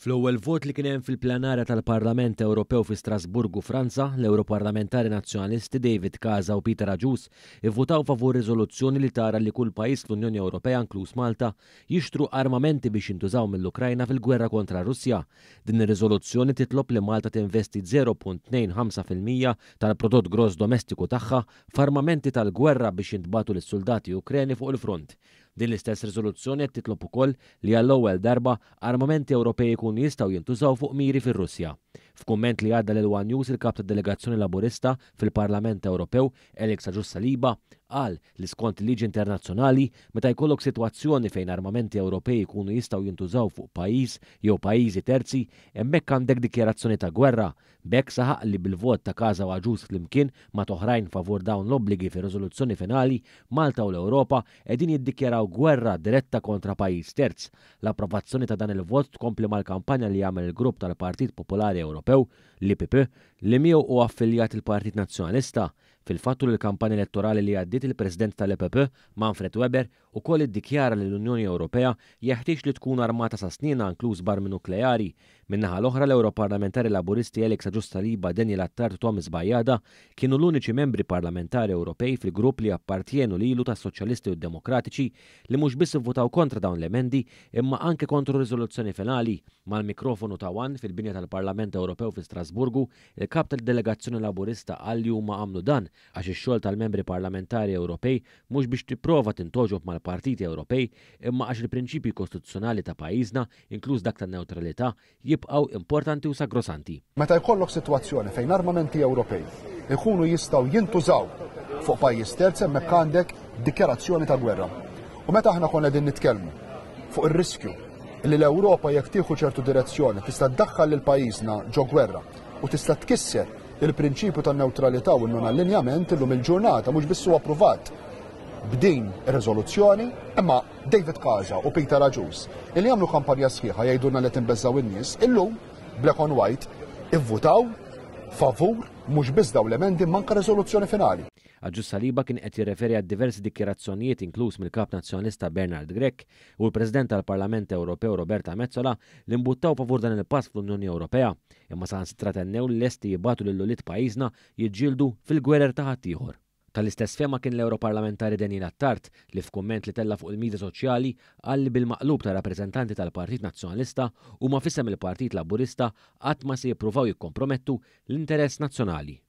Fl-ewwel vot li kien hemm fil-plenarja tal-Parlament Ewropew fi Strasburgu, Franza, l-Europarlamentari Nazzjonalisti David Casa u Peter Agius ivvutaw favur riżoluzzjoni li tara li kull pajjiż fl-Unjoni Ewropea inkluż Malta jixtru armamenti biex jintużaw mill-Ukrajna fil-gwerra kontra Russja. Din ir-riżoluzzjoni titlob li Malta tinvesti 0.25% tal-prodott gross domestiku tagħha f'armamenti tal-gwerra biex jintbagħtu lis-soldati Ukreni fuq il-front. Din l-istess riżoluzzjoni qed titlob ukoll li għall-ewwel darba armamenti Ewropej jkunu jistgħu jintużaw fuq miri fir-Russja. F'kumment li għadda lil One News il-kap tad-delegazzjoni Laburista fil-Parlament Ewropew Alex Agius-Saliba qal li skont il-liġi internazzjonali meta jkollok sitwazzjoni fejn armamenti Ewropej jkunu jistgħu jintużaw fuq pajjiż jew pajjiżi terzi, hemmhekk għandek dikjarazzjoni ta' gwerra. B'hekk saħaq li bil-vot ta' Casa u Agius flimkien ma' oħrajn favur dawn l-obbligi fir-riżoluzzjoni finali, Malta u l-Ewropa qegħdin jiddikjaraw gwerra diretta kontra pajjiż terz. L-approvazzjoni ta' dan il-vot tkompli mal-kampanja li jagħmel il-grupp tal-Partit Popolari Ewropew, l-IPP, li miegħu u affiljat il-Partit Nazzjonalista. Fil-fattu l-kampanja elettorali li għaddiet il-President tal-EPP, Manfred Weber, ukoll iddikjara li l-Unjoni Ewropea jeħtieġ li tkun armata sa snina inkluż barmi nukleari. Min-naħa l-oħra l-Europarlamentari Laburisti Alex Agius-Saliba, Daniel Attard u Thomas Bajada kienu l-uniċi membri parlamentari Ewropej fil-grupp li appartienu lilu tas-Soċjalisti u Demokratiċi li mhux biss ivvutaw kontra dawn l-emendi imma anke kontru riżoluzzjoni finali. Mal-mikrofonu ta' One fil-binja tal-Parlament Ewropew fi Strasburgu, il-kap tal-delegazzjoni Laburista qal li huma għamlu dan għax ix-xogħol tal-membri parlamentari Ewropej mhux biex tipprova tintoġob mal-partiti Ewropej imma għax il-prinċipji kostituzzjonali ta' pajjiżna, inkluż dak tan-newtralità, jibqgħu importanti u sagrosanti. Meta jkollok sitwazzjoni fejn armamenti Ewropej ikunu jistgħu jintużaw fuq pajjiż terz hemmhekk għandek dikjarazzjoni ta' gwerra. U meta aħna konna qegħdin nitkellmu fuq ir-riskju li l-Ewropa jekk tieħu ċertu direzzjoni tista' tdaħħal lil pajjiżna ġo gwerra u tista' tkisser il-prinċipju tan-newtralità u n-non-allinjament illum il-ġurnata mhux biss huwa approvat b'din ir-riżoluzzjoni, imma David Casa u Peter Agius li jagħmlu kampanja sħiħa jgħidulna li tinbeżżaw in-nies illum black and white ivvutaw favur mhux biss dawn l-emendi manka riżoluzzjoni finali. Agius-Saliba kien qed jirreferi għad diversi dikjarazzjonijiet inkluż mill-Kap Nazzjonalista Bernard Grech u l-President tal-Parlament Ewropew Roberta Metsola li mbuttaw favur dan il-pass fl-Unjoni Ewropea, imma saħansitra tennew li lesti jibgħatu lil ulied pajjiżna jiġġieldu fil-gwerer ta' ħaddieħor. Tal-istess fema kien l-Europarlamentari Daniel Attard li f'kumment li tella fuq il-midja soċjali qal li bil-maqlub ta' rappreżentanti tal-Partit Nazzjonalista huma fissem il-Partit Laburista qatt ma se jippruvaw jikkompromettu l-interess nazzjonali.